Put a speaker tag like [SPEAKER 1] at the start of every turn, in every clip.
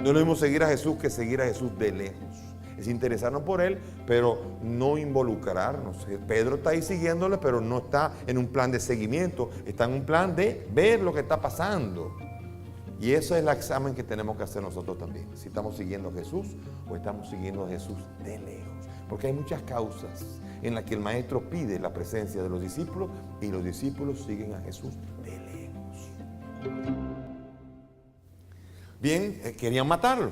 [SPEAKER 1] No es lo mismo seguir a Jesús que seguir a Jesús de lejos. Es interesarnos por Él, pero no involucrarnos. Pedro está ahí siguiéndole, pero no está en un plan de seguimiento. Está en un plan de ver lo que está pasando. Y eso es el examen que tenemos que hacer nosotros también. Si estamos siguiendo a Jesús o estamos siguiendo a Jesús de lejos. Porque hay muchas causas en las que el maestro pide la presencia de los discípulos y los discípulos siguen a Jesús de lejos. Bien, querían matarlo.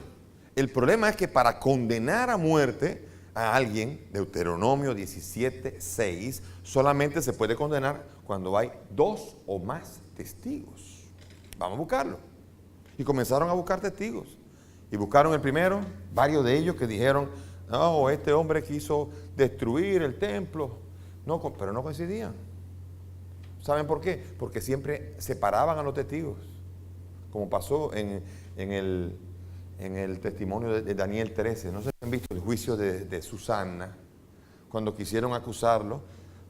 [SPEAKER 1] El problema es que para condenar a muerte a alguien, Deuteronomio 17:6, solamente se puede condenar cuando hay 2 o más testigos. Vamos a buscarlo. Y comenzaron a buscar testigos. Y buscaron el primero, varios de ellos que dijeron, no, este hombre quiso destruir el templo. No, pero no coincidían. ¿Saben por qué? Porque siempre separaban a los testigos. Como pasó en el testimonio de Daniel 13. No sé si han visto el juicio de Susana. Cuando quisieron acusarlo,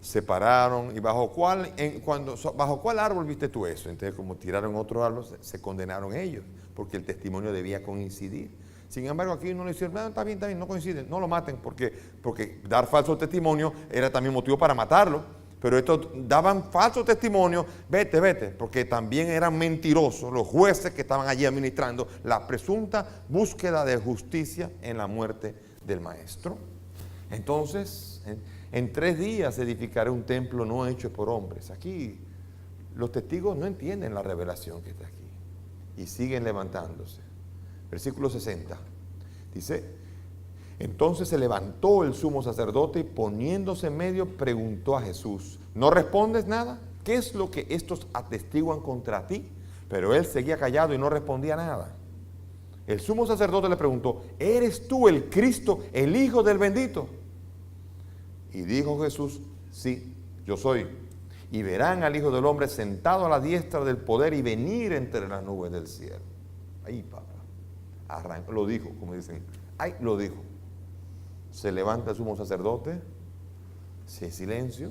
[SPEAKER 1] separaron. ¿Y bajo cuál árbol viste tú eso? Entonces, como tiraron otro árbol, se condenaron ellos, porque el testimonio debía coincidir. Sin embargo, aquí no le hicieron, está bien, no coinciden, no lo maten, porque dar falso testimonio era también motivo para matarlo. Pero estos daban falso testimonio, vete, porque también eran mentirosos los jueces que estaban allí administrando la presunta búsqueda de justicia en la muerte del maestro. Entonces, en 3 días edificaré un templo no hecho por hombres. Aquí los testigos no entienden la revelación que está aquí y siguen levantándose. Versículo 60 dice: entonces se levantó el sumo sacerdote y poniéndose en medio preguntó a Jesús, ¿no respondes nada? ¿Qué es lo que estos atestiguan contra ti? Pero él seguía callado y no respondía nada. El sumo sacerdote le preguntó, ¿eres tú el Cristo, el Hijo del bendito? Y dijo Jesús, sí, yo soy. Y verán al Hijo del Hombre sentado a la diestra del poder y venir entre las nubes del cielo. Ahí, papá, lo dijo, como dicen, ahí lo dijo. Se levanta el sumo sacerdote, si es silencio,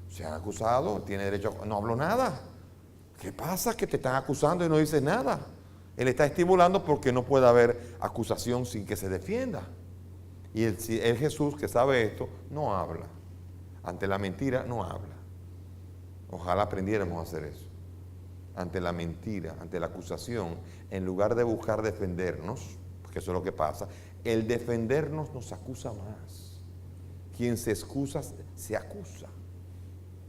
[SPEAKER 1] se han acusado, tiene derecho a... No habló nada. ¿Qué pasa? Que te están acusando y no dices nada. Él está estimulando porque no puede haber acusación sin que se defienda. Y el Jesús, que sabe esto, no habla. Ante la mentira, no habla. Ojalá aprendiéramos a hacer eso. Ante la mentira, ante la acusación, en lugar de buscar defendernos, porque eso es lo que pasa, el defendernos nos acusa más. Quien se excusa, se acusa.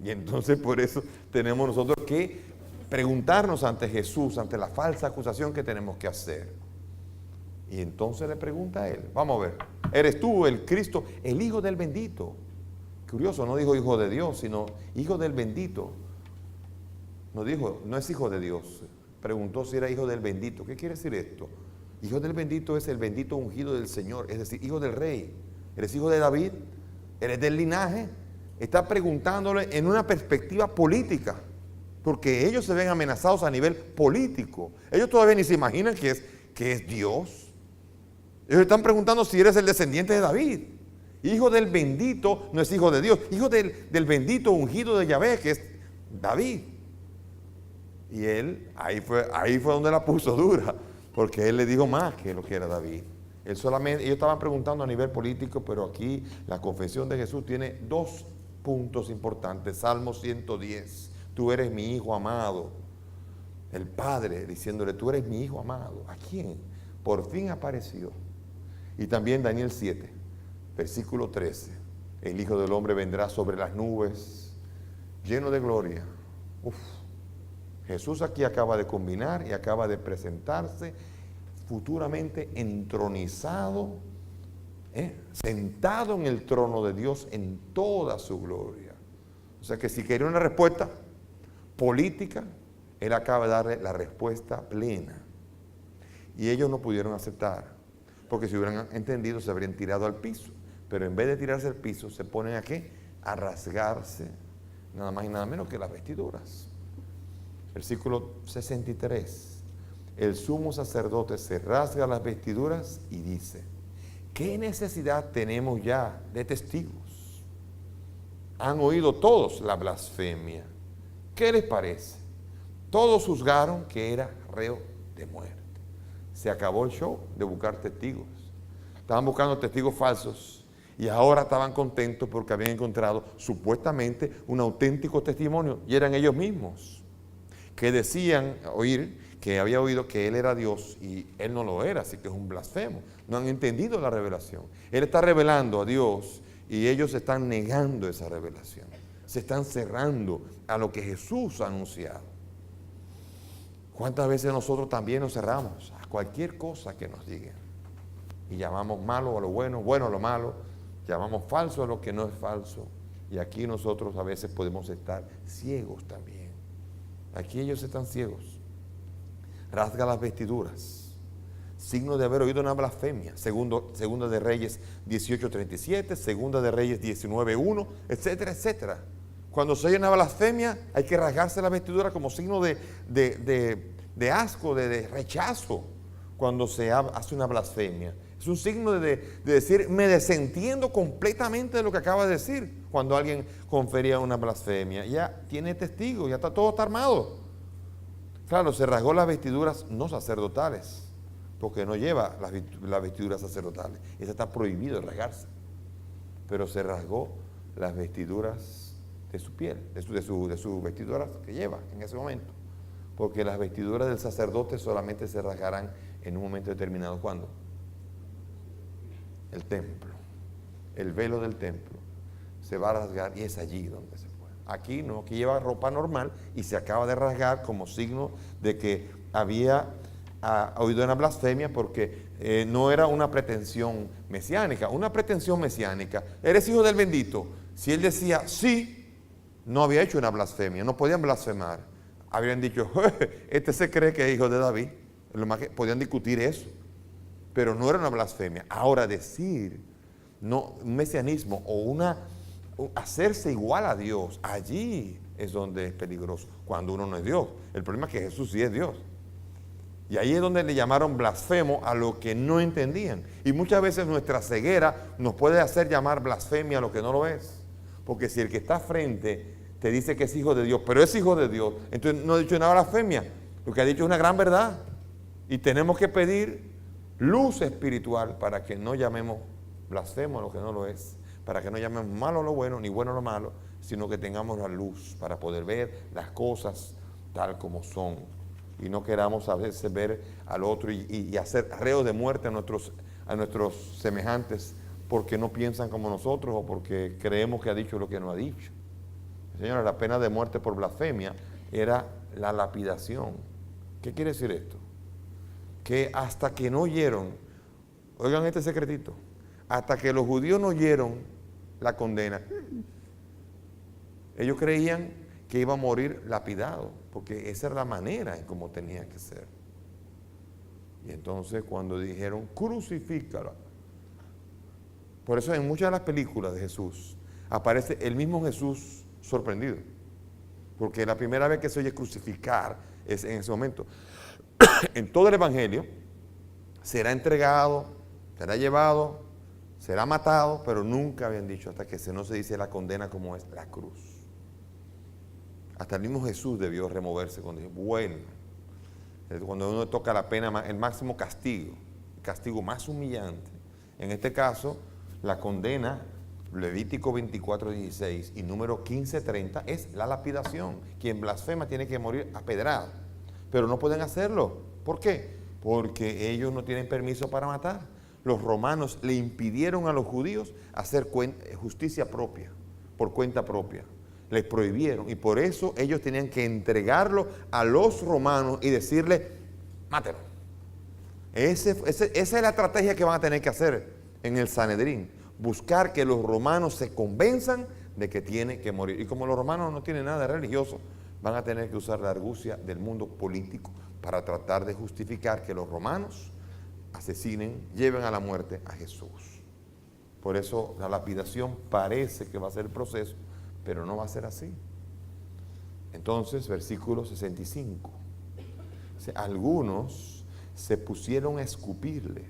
[SPEAKER 1] Y entonces por eso tenemos nosotros que preguntarnos ante Jesús, ante la falsa acusación que tenemos que hacer. Y entonces le pregunta a él, vamos a ver, ¿eres tú el Cristo, el Hijo del bendito? Curioso, no dijo Hijo de Dios, sino Hijo del bendito. No dijo, no es Hijo de Dios. Preguntó si era Hijo del bendito. ¿Qué quiere decir esto? Hijo del bendito es el bendito ungido del Señor, es decir, hijo del rey. ¿Eres hijo de David? ¿Eres del linaje? Está preguntándole en una perspectiva política, porque ellos se ven amenazados a nivel político. Ellos todavía ni se imaginan que es Dios. Ellos están preguntando si eres el descendiente de David. Hijo del bendito no es hijo de Dios, hijo del bendito ungido de Yahvé, que es David. Y él, ahí fue donde la puso dura. Porque él le dijo más que lo que era David. Ellos estaban preguntando a nivel político, pero aquí la confesión de Jesús tiene 2 puntos importantes. Salmo 110, tú eres mi hijo amado. El Padre diciéndole, tú eres mi hijo amado. ¿A quién? Por fin apareció. Y también Daniel 7, versículo 13. El Hijo del Hombre vendrá sobre las nubes, lleno de gloria. Jesús aquí acaba de combinar y acaba de presentarse futuramente entronizado, sentado en el trono de Dios en toda su gloria. O sea que si quería una respuesta política, Él acaba de darle la respuesta plena. Y ellos no pudieron aceptar, porque si hubieran entendido se habrían tirado al piso. Pero en vez de tirarse al piso, se ponen a ¿qué? A rasgarse, nada más y nada menos que las vestiduras. Versículo 63. El sumo sacerdote se rasga las vestiduras y dice, ¿qué necesidad tenemos ya de testigos? Han oído todos la blasfemia. ¿Qué les parece? Todos juzgaron que era reo de muerte. Se acabó el show de buscar testigos. Estaban buscando testigos falsos y ahora estaban contentos porque habían encontrado supuestamente un auténtico testimonio y eran ellos mismos que decían que había oído que él era Dios y él no lo era, así que es un blasfemo. No han entendido la revelación. Él está revelando a Dios y ellos están negando esa revelación. Se están cerrando a lo que Jesús ha anunciado. ¿Cuántas veces nosotros también nos cerramos a cualquier cosa que nos digan? Y llamamos malo a lo bueno, bueno a lo malo, llamamos falso a lo que no es falso. Y aquí nosotros a veces podemos estar ciegos también. Aquí ellos están ciegos. Rasga las vestiduras, signo de haber oído una blasfemia. Segunda de Reyes 18:37, Segunda de Reyes 19:1, etcétera, etcétera. Cuando se oye una blasfemia, hay que rasgarse la vestidura como signo de asco, de rechazo. Cuando se hace una blasfemia, es un signo de decir, me desentiendo completamente de lo que acaba de decir. Cuando alguien confería una blasfemia, ya tiene testigos, ya todo está armado. Claro, se rasgó las vestiduras no sacerdotales, porque no lleva las vestiduras sacerdotales. Esa está prohibido rasgarse. Pero se rasgó las vestiduras de su piel, de sus vestiduras que lleva en ese momento. Porque las vestiduras del sacerdote solamente se rasgarán en un momento determinado. ¿Cuándo? El templo. El velo del templo se va a rasgar y es allí donde se puede. Aquí no, aquí lleva ropa normal y se acaba de rasgar como signo de que había oído una blasfemia porque no era una pretensión mesiánica. Una pretensión mesiánica, ¿eres hijo del bendito? Si él decía sí, no había hecho una blasfemia, no podían blasfemar. Habrían dicho, este se cree que es hijo de David. Lo más que podían discutir eso, pero no era una blasfemia. Ahora decir un mesianismo o hacerse igual a Dios, allí es donde es peligroso, cuando uno no es Dios. El problema es que Jesús sí es Dios. Y ahí es donde le llamaron blasfemo a lo que no entendían. Y muchas veces nuestra ceguera nos puede hacer llamar blasfemia a lo que no lo es. Porque si el que está frente te dice que es hijo de Dios, pero es hijo de Dios, entonces no ha dicho nada blasfemia. Lo que ha dicho es una gran verdad. Y tenemos que pedir luz espiritual para que no llamemos blasfemo a lo que no lo es. Para que no llamemos malo a lo bueno, ni bueno a lo malo, sino que tengamos la luz para poder ver las cosas tal como son. Y no queramos a veces ver al otro y hacer reos de muerte a nuestros semejantes porque no piensan como nosotros o porque creemos que ha dicho lo que no ha dicho. Señora, la pena de muerte por blasfemia era la lapidación. ¿Qué quiere decir esto? Que hasta que no oyeron, oigan este secretito, hasta que los judíos no oyeron la condena, ellos creían que iba a morir lapidado, porque esa era la manera en cómo tenía que ser. Y entonces cuando dijeron, crucifícala. Por eso en muchas de las películas de Jesús aparece el mismo Jesús sorprendido. Porque la primera vez que se oye crucificar es en ese momento. En todo el Evangelio será entregado, será llevado, será matado, pero nunca habían dicho hasta que no se dice la condena como es la cruz. Hasta el mismo Jesús debió removerse cuando dijo, bueno, cuando uno toca la pena, el máximo castigo, el castigo más humillante. En este caso, la condena, Levítico 24:16 y número 15:30, es la lapidación. Quien blasfema tiene que morir apedrado, pero no pueden hacerlo. ¿Por qué? Porque ellos no tienen permiso para matar. Los romanos le impidieron a los judíos hacer justicia propia, por cuenta propia. Les prohibieron y por eso ellos tenían que entregarlo a los romanos y decirle, mátelo. Esa es la estrategia que van a tener que hacer en el Sanedrín. Buscar que los romanos se convenzan de que tiene que morir. Y como los romanos no tienen nada de religioso, van a tener que usar la argucia del mundo político para tratar de justificar que los romanos asesinen, lleven a la muerte a Jesús. Por eso la lapidación parece que va a ser el proceso, pero no va a ser así. Entonces, versículo 65. Algunos se pusieron a escupirle,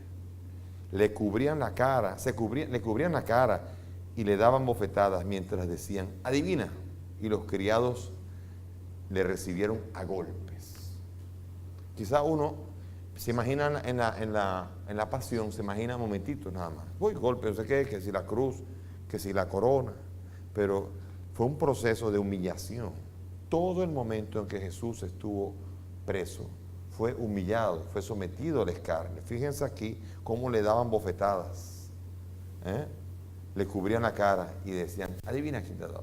[SPEAKER 1] le cubrían la cara, le cubrían la cara y le daban bofetadas mientras decían, adivina. Y los criados le recibieron a golpes. Quizá uno se imaginan en la pasión, se imagina momentitos nada más. Uy, golpe, no sé qué, que si la cruz, que si la corona. Pero fue un proceso de humillación. Todo el momento en que Jesús estuvo preso, fue humillado, fue sometido al escarnio. Fíjense aquí cómo le daban bofetadas. Le cubrían la cara y decían, adivina quién te da.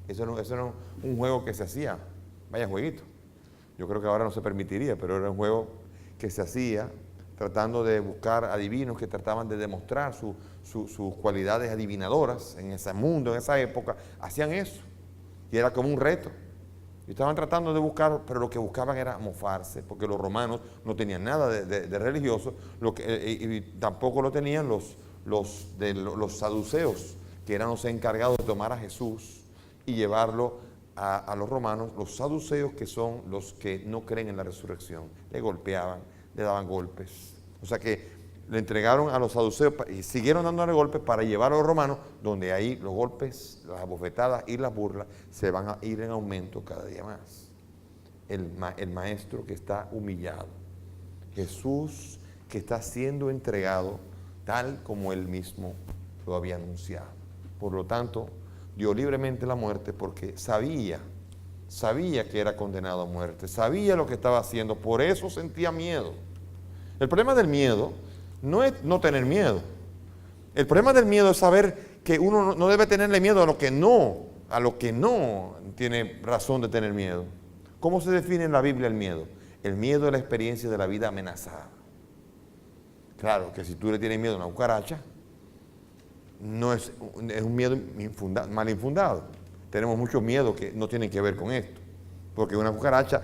[SPEAKER 1] Eso era un juego que se hacía. Vaya jueguito. Yo creo que ahora no se permitiría, pero era un juego que se hacía tratando de buscar adivinos que trataban de demostrar sus cualidades adivinadoras en ese mundo, en esa época. Hacían eso. Y era como un reto. Y estaban tratando de buscar, pero lo que buscaban era mofarse, porque los romanos no tenían nada de religioso, y tampoco lo tenían los saduceos, que eran los encargados de tomar a Jesús y llevarlo a los romanos. Los saduceos, que son los que no creen en la resurrección, le golpeaban, le daban golpes. O sea que le entregaron a los saduceos y siguieron dándole golpes para llevar a los romanos, donde ahí los golpes, las bofetadas y las burlas se van a ir en aumento cada día más. El maestro que está humillado, Jesús que está siendo entregado tal como él mismo lo había anunciado. Por lo tanto, dio libremente la muerte porque sabía que era condenado a muerte, sabía lo que estaba haciendo, por eso sentía miedo. El problema del miedo no es no tener miedo. El problema del miedo es saber que uno no debe tenerle miedo a lo que no tiene razón de tener miedo. ¿Cómo se define en la Biblia el miedo? El miedo es la experiencia de la vida amenazada. Claro que si tú le tienes miedo a una cucaracha, no es un miedo mal infundado. Tenemos muchos miedos que no tienen que ver con esto. Porque una cucaracha,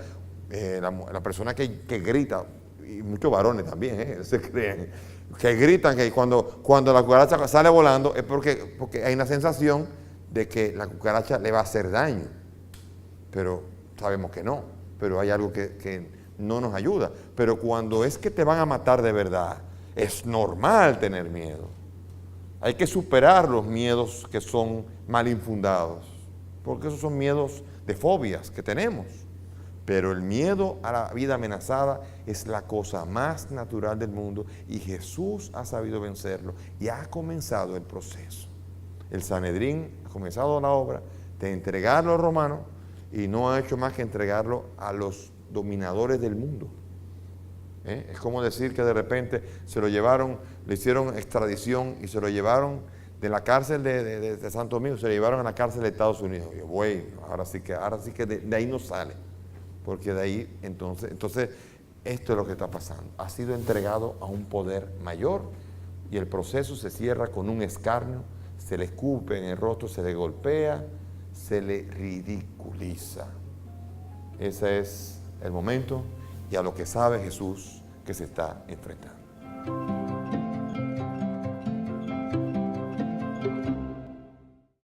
[SPEAKER 1] la persona que grita, y muchos varones también, se creen, que gritan que cuando la cucaracha sale volando es porque hay una sensación de que la cucaracha le va a hacer daño. Pero sabemos que no, pero hay algo que no nos ayuda. Pero cuando es que te van a matar de verdad, es normal tener miedo. Hay que superar los miedos que son mal infundados, porque esos son miedos de fobias que tenemos. Pero el miedo a la vida amenazada es la cosa más natural del mundo y Jesús ha sabido vencerlo y ha comenzado el proceso. El Sanedrín ha comenzado la obra de entregarlo a los romanos y no ha hecho más que entregarlo a los dominadores del mundo. Es como decir que de repente se lo llevaron, le hicieron extradición y se lo llevaron de la cárcel de Santo Domingo, se lo llevaron a la cárcel de Estados Unidos. Y bueno, ahora sí que de ahí no sale. Porque de ahí, entonces, esto es lo que está pasando. Ha sido entregado a un poder mayor y el proceso se cierra con un escarnio, se le escupe en el rostro, se le golpea, se le ridiculiza. Ese es el momento y a lo que sabe Jesús que se está enfrentando.